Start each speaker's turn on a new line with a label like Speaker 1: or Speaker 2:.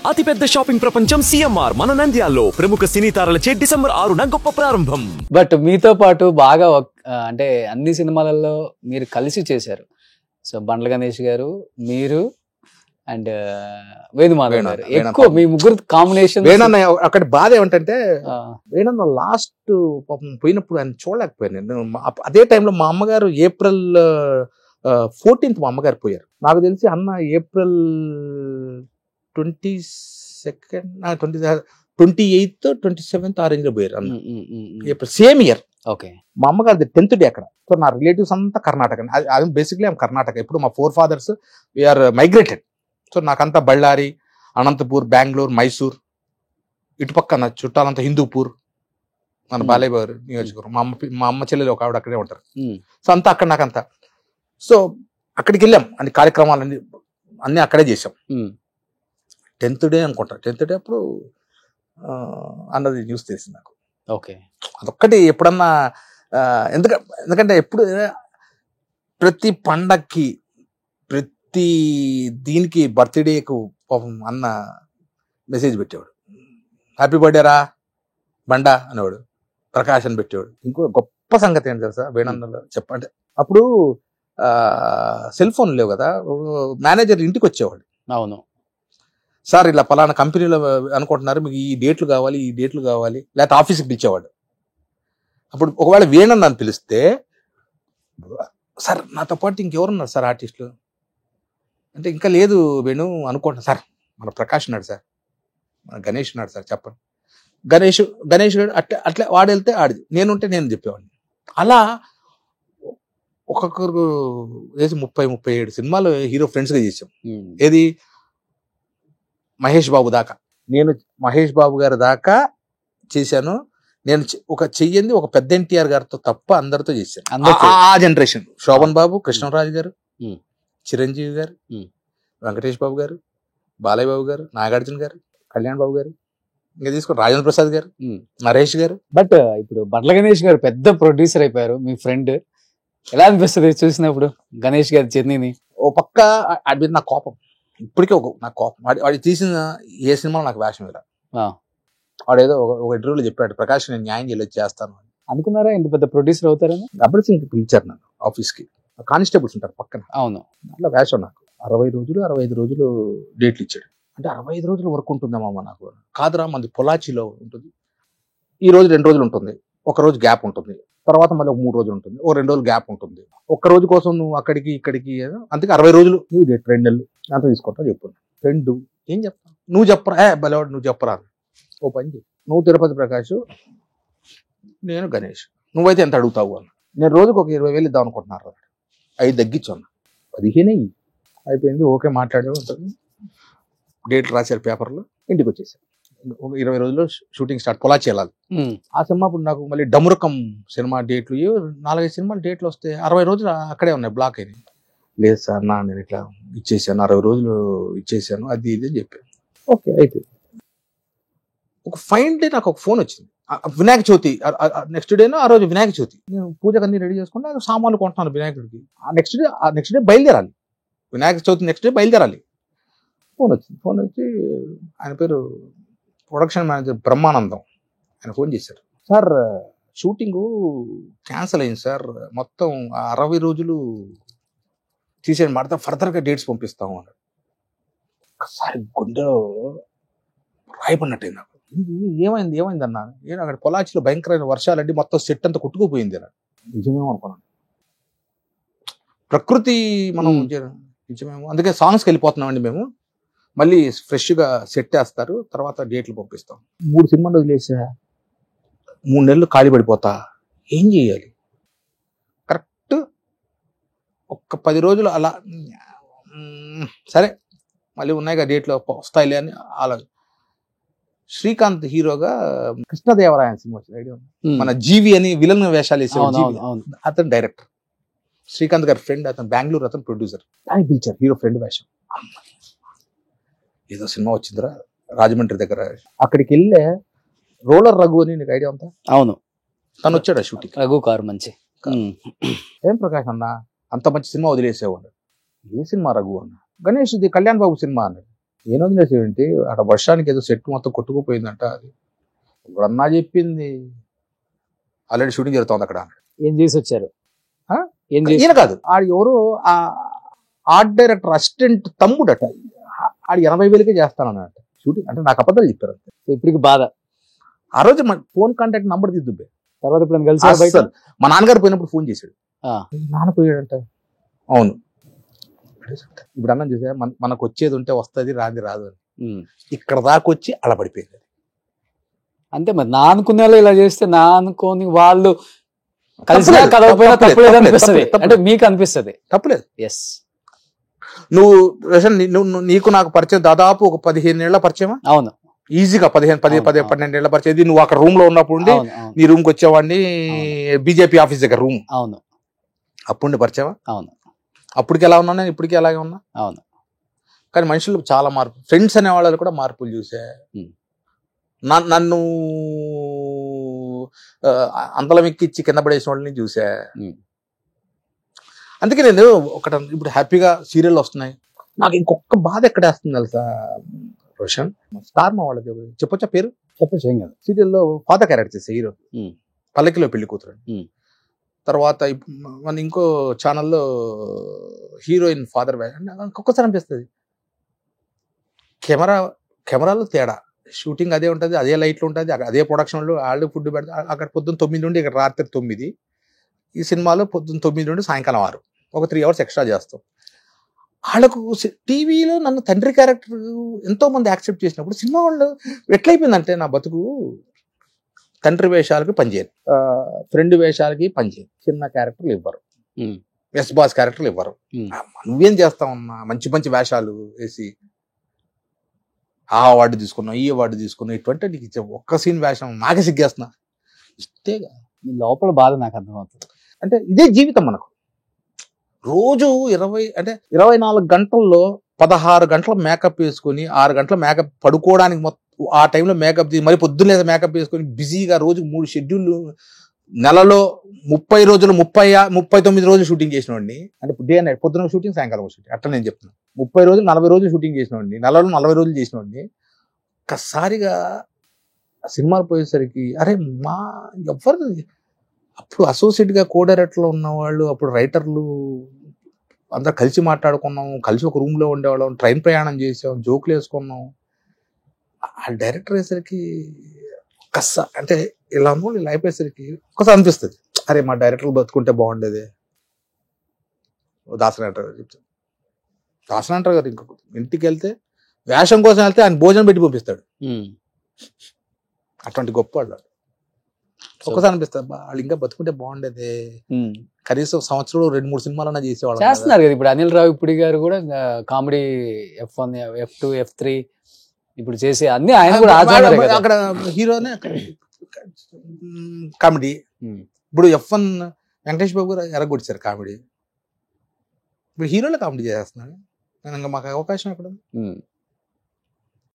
Speaker 1: అతిపెద్ద షాపింగ్ ప్రపంచం సిఎంఆర్ మన నంద్యాలలో ప్రముఖ సినీ తారలచే డిసెంబర్ 6న గొప్ప ప్రారంభం.
Speaker 2: బట్ మీతో పాటు బాగా అంటే అన్ని సినిమాలలో మీరు కలిసి చేశారు. సో బండ్ల గణేష్ గారు, మీరు అండ్ వేణుమాధవ్ గారు, ఎక్కువ మీ ముగ్గురు కాంబినేషన్.
Speaker 3: వేణన్న అక్కడ బాధ ఏమంటే వేణన్న లాస్ట్ పోయినప్పుడు ఆయన చూడలేకపోయాను. అదే టైంలో మా అమ్మగారు April 14th మా అమ్మగారు పోయారు. నాకు తెలిసి అన్న April 22nd 28th 27th ఆ రేంజ్ లో పోయారు అన్న. April same year.
Speaker 2: ఓకే.
Speaker 3: మా అమ్మగారిది 10th డే అక్కడ. సో నా రిలేటివ్స్ అంతా కర్ణాటక. అది బేసిక్లీ ఐఎమ్ కర్ణాటక. ఇప్పుడు మా forefathers were migrated. So నాకంతా బళ్ళారి, అనంతపూర్, బెంగళూరు, మైసూర్, ఇటుపక్కన చుట్టాలంతా హిందూపూర్, మన బాలయ్య గారు నియోజకవర్గం. మా అమ్మ చెల్లెలు ఒక ఆవిడ అక్కడే ఉంటారు. సో అంతా అక్కడ నాకంతా. సో అక్కడికి వెళ్ళాం. అన్ని కార్యక్రమాలన్నీ అన్నీ అక్కడే చేసాం. 10th డే అనుకుంటా. 10th డే అప్పుడు అన్నది న్యూస్ తెలిసింది నాకు.
Speaker 2: ఓకే.
Speaker 3: అదొక్కటి ఎప్పుడన్నా ఎందుకంటే ఎప్పుడు ప్రతి పండక్కి ప్రతి దీనికి బర్త్డేకు పాపం అన్న మెసేజ్ పెట్టేవాడు. హ్యాపీ బర్త్డే రా బండా అనేవాడు. ప్రకాష్ అని పెట్టేవాడు. ఇంకో గొప్ప సంగతి ఏంటి తెలుసా వేణన్నలో చెప్పంటే, అప్పుడు సెల్ ఫోన్ లేవు కదా. మేనేజర్ ఇంటికి వచ్చేవాడు.
Speaker 2: అవును
Speaker 3: సార్ ఇలా పలానా కంపెనీలో అనుకుంటున్నారు, మీకు ఈ డేట్లు కావాలి, ఈ డేట్లు కావాలి, లేకపోతే ఆఫీస్కి పిలిచేవాడు. అప్పుడు ఒకవేళ వేణన్న అని పిలిస్తే, సార్ నాతో పాటు ఇంకెవరున్నారు సార్ ఆర్టిస్టులు అంటే, ఇంకా లేదు వేణు అనుకుంటున్నా సార్, మన ప్రకాష్ ఉన్నాడు సార్, మన గణేష్ ఉన్నాడు సార్ చెప్పండి. గణేష్ అట్లా వాడు వెళ్తే ఆడిది, నేనుంటే నేను చెప్పేవాడిని. అలా ఒక్కొక్కరు వేసి 30-37 సినిమాలు హీరో ఫ్రెండ్స్గా చేసాం. ఏది మహేష్ బాబు దాకా, నేను మహేష్ బాబు గారి దాకా చేశాను. నేను ఒక చెయ్యింది ఒక పెద్ద ఎన్టీఆర్ గారితో తప్ప అందరితో చేశాను. ఆ జనరేషన్ శోభన్ బాబు, కృష్ణరాజు గారు, చిరంజీవి గారు, వెంకటేష్ బాబు గారు, బాలయ్య బాబు గారు, నాగార్జున గారు, కళ్యాణ్ బాబు గారు, ఇంకా తీసుకుని రాజేంద్ర ప్రసాద్ గారు, నరేష్ గారు.
Speaker 2: బట్ ఇప్పుడు బండ్ల గణేష్ గారు పెద్ద ప్రొడ్యూసర్ అయిపోయారు. మీ ఫ్రెండ్ ఎలా అనిపిస్తుంది చూసినప్పుడు గణేష్ గారి జర్నీని?
Speaker 3: ఓ పక్క అది నా కోపం, ఇప్పటికే నా కోపం. వాడి తీసిన ఏ సినిమాలో నాకు వేషం ఇలా. వాడేదో ఒక ఇంటర్వ్యూలో చెప్పాడు, ప్రకాష్ నేను న్యాయం చేయలేదు చేస్తాను
Speaker 2: అనుకున్నారా? ఇంత పెద్ద ప్రొడ్యూసర్ అవుతారని.
Speaker 3: డబుల్ సింగ్ పిలిచారు నన్ను ఆఫీస్కి. కానిస్టేబుల్స్ ఉంటారు పక్కన.
Speaker 2: అవును.
Speaker 3: అట్లా వేషం నాకు 60 రోజులు 65 రోజులు డేట్లు ఇచ్చాడు. అంటే 65 రోజులు వర్క్ ఉంటుందమ్మా నాకు. కాదురా, మంది పొలాచిలో ఉంటుంది. ఈ రోజు 2 రోజులు ఉంటుంది, ఒక రోజు గ్యాప్ ఉంటుంది, తర్వాత మళ్ళీ ఒక 3 రోజులు ఉంటుంది, ఓ 2 రోజులు గ్యాప్ ఉంటుంది. ఒక్క రోజు కోసం నువ్వు అక్కడికి ఇక్కడికి, అందుకే 60 రోజులు నువ్వు 2 నెలలు అంత తీసుకుంటా చెప్పు. ఫ్రెండ్ ఏం చెప్తావు, నువ్వు చెప్పరా బలవాడు, నువ్వు చెప్పరా. ఓ పని చేయి, నువ్వు తిరుపతి ప్రకాష్, నేను గణేష్, నువ్వైతే ఎంత అడుగుతావు అన్న. నేను రోజుకు ఒక 20,000 ఇద్దాం అనుకుంటున్నారు. 5 తగ్గించాను, 15 అయిపోయింది. ఓకే మాట్లాడే ఉంటుంది. డేట్లు రాశారు పేపర్లో, ఇంటికి వచ్చేసారు. 20 రోజుల్లో షూటింగ్ స్టార్ట్. పొలాచి వెళ్ళాలి. ఆ సినిమా ఇప్పుడు నాకు మళ్ళీ డమురకం సినిమా డేట్లు 4-5 సినిమాలు డేట్లు వస్తే 60 రోజులు అక్కడే ఉన్నాయి, బ్లాక్ అయినాయి. లేదు సార్ నేను ఇట్లా ఇచ్చేసాను, 60 రోజులు ఇచ్చేసాను, అది ఇది అని చెప్పాను. ఓకే అయిపోయింది. ఒక ఫైన్ డే నాకు ఒక ఫోన్ వచ్చింది. వినాయక చవితి నెక్స్ట్ డేనో, ఆ రోజు వినాయక చవితి. నేను పూజకు అన్ని రెడీ చేసుకుంటే సామాన్లు కొంటున్నాను వినాయకుడికి. నెక్స్ట్ డే బయలుదేరాలి, వినాయక చవితి నెక్స్ట్ డే బయలుదేరాలి. ఫోన్ వచ్చింది. ఫోన్ వచ్చి ఆయన పేరు ప్రొడక్షన్ మేనేజర్ బ్రహ్మానందం, ఆయన ఫోన్ చేశారు. సార్ షూటింగు క్యాన్సిల్ అయింది సార్, మొత్తం 60 రోజులు తీసేయండి, మాట ఫర్దర్గా డేట్స్ పంపిస్తాము అన్నాడు. ఒకసారి గుండె రాయపడినట్టు నాకు. ఏమైంది అన్నా. నేను అక్కడ పొలాచిలో భయంకరమైన వర్షాలండి, మొత్తం సెట్ అంతా కొట్టుకుపోయింది అన్నాడు. నిజమేమో అనుకున్నాను. ప్రకృతి మనం నిజమేమో, అందుకే సాంగ్స్కి వెళ్ళిపోతున్నామండి మేము. మళ్ళీ ఫ్రెష్గా సెట్ వేస్తారు, తర్వాత డేట్లు పంపిస్తాం. 3 సినిమాలు వదిలేసా, 3 నెలలు ఖాళీ పడిపోతా, ఏం చేయాలి? కరెక్ట్ ఒక్క 10 రోజులు అలా సరే మళ్ళీ ఉన్నాయిగా డేట్లు వస్తాయిలే అని ఆలోచన. శ్రీకాంత్ హీరోగా కృష్ణదేవరాయ సినిమా వచ్చింది, ఐడియా ఉంది? మన జీవి అని విలన్ వేషాలు వేసేవాడు. అతను డైరెక్టర్, శ్రీకాంత్ గారి ఫ్రెండ్, అతను బెంగళూరు, అతను ప్రొడ్యూసర్. ఆయన పిలిచారు హీరో ఫ్రెండ్ వేషం. ఏదో సినిమా వచ్చిందిరా రాజమండ్రి దగ్గర. అక్కడికి వెళ్ళే రోలర్ రఘు అని నీకు ఐడియా ఉందా?
Speaker 2: అవును.
Speaker 3: తను వచ్చాడు ఆ షూటింగ్.
Speaker 2: రఘు కారు మంచి.
Speaker 3: ఏం ప్రకాష్ అన్న అంత మంచి సినిమా వదిలేసేవాడు. ఏ సినిమా రఘు అన్న? గణేష్ ఇది కళ్యాణ్ బాబు సినిమా అన్నాడు. ఏం వదిలేసేంటి అక్కడ వర్షానికి ఏదో సెట్ మొత్తం కొట్టుకుపోయిందంట. అది ఇప్పుడన్నా చెప్పింది ఆల్రెడీ షూటింగ్ జరుగుతోంది అక్కడ.
Speaker 2: ఏం చేసి వచ్చారు?
Speaker 3: ఆ?
Speaker 2: ఏం చేసి
Speaker 3: ఈయన కాదు, ఆడు ఎవరు ఆర్ట్ డైరెక్టర్ అసిస్టెంట్ తమ్ముడట. ఆడు 80,000కే చేస్తానన్నట షూటింగ్. అంటే నాకు అబద్ధాలు చెప్పారు.
Speaker 2: ఇప్పటికి బాధ.
Speaker 3: ఆ రోజు ఫోన్ కాంటాక్ట్ నంబర్ దిద్దుబే.
Speaker 2: తర్వాత ఇప్పుడు కలిసి బయట
Speaker 3: మా నాన్నగారు పోయినప్పుడు ఫోన్ చేశాడు.
Speaker 2: ఆ.
Speaker 3: నాన్న పోయాడంట. అవును. ఇప్పుడు అన్నం చూసా, మనకు వచ్చేది ఉంటే వస్తుంది, రాంది రాదు అని. ఇక్కడ దాకా వచ్చి అలా పడిపోయింది.
Speaker 2: అంతే మరి. నా అనుకునే వాళ్ళు ఇలా చేస్తే, నా అనుకోని వాళ్ళు కలిసి
Speaker 3: తప్పులేదు,
Speaker 2: కలవకపోయినా
Speaker 3: తప్పులేదు,
Speaker 2: తప్పులేదు అనిపిస్తుంది.
Speaker 3: తప్పులేదు.
Speaker 2: అంటే మీకు అనిపిస్తుంది.
Speaker 3: తప్పులేదు.
Speaker 2: ఎస్.
Speaker 3: నువ్వు నీకు నాకు పరిచయం దాదాపు ఒక 15 ఏళ్ల పరిచయం.
Speaker 2: అవును.
Speaker 3: ఈజీగా 12 ఏళ్ల పరిచయం. నువ్వు అక్కడ రూమ్ లో ఉన్నప్పుడు ఉండి
Speaker 2: అవును, అవును.
Speaker 3: నీ రూమ్ కి వచ్చేవాడిని. బీజేపీ ఆఫీస్ దగ్గర రూమ్.
Speaker 2: అవును,
Speaker 3: అప్పుడు పరిచయం.
Speaker 2: అవును,
Speaker 3: అప్పటికి ఎలా ఉన్నా నేను ఇప్పటికీ అలాగే ఉన్నా.
Speaker 2: అవును.
Speaker 3: కానీ మనుషులు చాలా మార్పు, ఫ్రెండ్స్ అనే వాళ్ళు కూడా మార్పులు చూసా. నన్ను అంతలం ఎక్కిచ్చి కింద పడేసిన వాళ్ళని చూసా. అందుకే నేను ఇప్పుడు హ్యాపీగా సీరియల్ వస్తున్నాయి. నాకు ఇంకొక బాధ ఎక్కడ వేస్తుంది తెలుసా రోషన్? స్టార్ మా వాళ్ళది చెప్పొచ్చా పేరు?
Speaker 2: చెప్పచ్చు. ఏం కాదు.
Speaker 3: సీరియల్లో ఫాదర్ క్యారెక్టర్ చేసే హీరో, పల్లకిలో పెళ్లి కూతురు. తర్వాత మన ఇంకో ఛానల్లో హీరోయిన్ ఫాదర్. ఒక్కొక్కసారి అనిపిస్తుంది కెమెరాలో తేడా, షూటింగ్ అదే ఉంటుంది, అదే లైట్లు ఉంటుంది, అదే ప్రొడక్షన్లో వాళ్ళు ఫుడ్ పెడతారు. అక్కడ పొద్దున్న 9 నుండి ఇక్కడ రాత్రి 9. ఈ సినిమాలో పొద్దున్న 9 నుండి సాయంకాలం 6, ఒక 3 hours ఎక్స్ట్రా చేస్తాం. వాళ్ళకు టీవీలో నన్ను తండ్రి క్యారెక్టర్ ఎంతో మంది యాక్సెప్ట్ చేసినప్పుడు, సినిమా వాళ్ళు ఎట్లయిపోయిందంటే నా బతుకు తండ్రి వేషాలకి పనిచేయను, ఫ్రెండ్ వేషాలకి పనిచేయను, చిన్న క్యారెక్టర్లు ఇవ్వరు, ఎస్ బాస్ క్యారెక్టర్లు ఇవ్వరు. నువ్వేం చేస్తావన్నా మంచి మంచి వేషాలు వేసి ఆ అవార్డు తీసుకున్నావు, ఈ అవార్డు తీసుకున్నావు, ఇటువంటి నీకు ఇచ్చే ఒక్క సీన్ వేషం నాకే సిగ్గేస్తున్నా. ఇష్టేగా
Speaker 2: మీ లోపల బాధ నాకు అర్థమవుతుంది.
Speaker 3: అంటే ఇదే జీవితం మనకు. రోజు 24 గంటల్లో 16 గంటల మేకప్ వేసుకొని 6 గంటల మేకప్ పడుకోవడానికి మొత్తం ఆ టైంలో మేకప్ మరి పొద్దున్నే మేకప్ వేసుకొని బిజీగా రోజుకు 3 షెడ్యూల్, నెలలో 30 రోజులు 39 రోజులు షూటింగ్ చేసిన వాడిని. అంటే డే అండ్ నైట్, పొద్దున షూటింగ్, సాయంకాలం షూటింగ్, అట్లా నేను చెప్తున్నాను. 30 రోజులు 40 రోజులు షూటింగ్ చేసిన వాడిని, నెలలో 40 రోజులు చేసిన వాడిని. ఒక్కసారిగా సినిమాలు పోయేసరికి అరే ఎవరు అప్పుడు అసోసియేట్గా కో డైరెక్టర్లో ఉన్నవాళ్ళు, అప్పుడు రైటర్లు అందరు కలిసి మాట్లాడుకున్నాం, కలిసి ఒక రూమ్లో ఉండేవాళ్ళం, ట్రైన్ ప్రయాణం చేసాం, జోకులు వేసుకున్నాం. ఆ డైరెక్టర్ అయ్యేసరికి అంటే ఇలా ఇలా అయిపోయేసరికి ఒకసారి అనిపిస్తుంది, అరే మా డైరెక్టర్లు బతుకుంటే బాగుండేది. దాసనారాయణ చెప్తాను, దాసనారాయణ గారు ఇంకొక ఇంటికి వెళ్తే వేషం కోసం వెళ్తే ఆయన భోజనం పెట్టి పంపిస్తాడు. అటువంటి గొప్ప వాళ్ళు. ఒక్కసారి అనిపిస్తుంది వాళ్ళు ఇంకా బతుకుంటే బాగుండేది, కనీసం సంవత్సరం 2-3 సినిమాలన్నా చేసేవాళ్ళు.
Speaker 2: చేస్తున్నారు కదా ఇప్పుడు అనిల్ రావిపూడి గారు కూడా కామెడీ F1, F2, F3 ఇప్పుడు చేసే అన్ని ఆయన కూడా
Speaker 3: అక్కడ హీరోనే కామెడీ. ఇప్పుడు F1 వెంకటేష్ బాబు గారు ఎరగొచ్చారు కామెడీ. ఇప్పుడు హీరోలో కామెడీ చేస్తున్నాడు. మాకు అవకాశం ఎక్కడ?